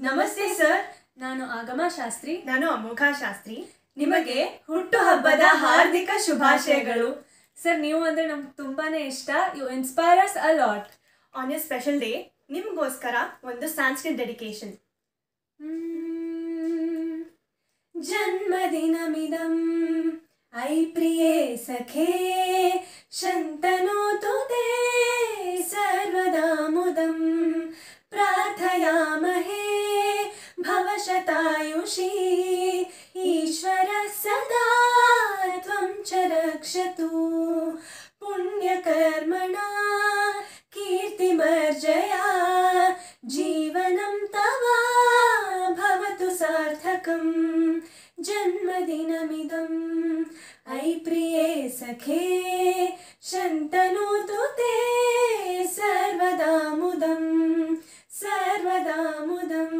ನಮಸ್ತೆ ಸರ್, ನಾನು ಆಗಮ ಶಾಸ್ತ್ರಿ. ನಾನು ಅಮೋಘ ಶಾಸ್ತ್ರಿ. ನಿಮಗೆ ಹುಟ್ಟುಹಬ್ಬದ ಹಾರ್ದಿಕ ಶುಭಾಶಯಗಳು. ಸರ್, ನೀವು ಅಂದರೆ ನಮ್ಗೆ ತುಂಬಾನೇ ಇಷ್ಟ. You inspire us a lot. On a special day ನಿಮಗೋಸ್ಕರ ಒಂದು ಸಾಂಸ್ಕ್ರಿಟ್ ಡೆಡಿಕೇಶನ್. ಜನ್ಮದಿನಮಿದಂ ಐ ಪ್ರಿಯೇ ಸಖೇ ಶಂತನೋತು ತೇ ಸರ್ವದಾ ಮುದಂ ಪ್ರಾರ್ಥಯಾಮಹೇ ಭವಶತಾಯುಷಿ ಈಶ್ವರ ಸದಾ ತ್ವಂ ಚ ರಕ್ಷತು ಪುಣ್ಯಕರ್ಮಣ ಕೀರ್ತಿಮರ್ಜಯ ಜೀವನಂ ತವ ಭವತು ಸಾರ್ಥಕಂ. ಜನ್ಮದಿನಮಿದಂ ಐ ಪ್ರಿಯೇ ಸಖೇ ಶಂತನೋತು ತೇ ಸರ್ವದಾ ಮುದಂ ಸರ್ವದಾ ಮುದಂ.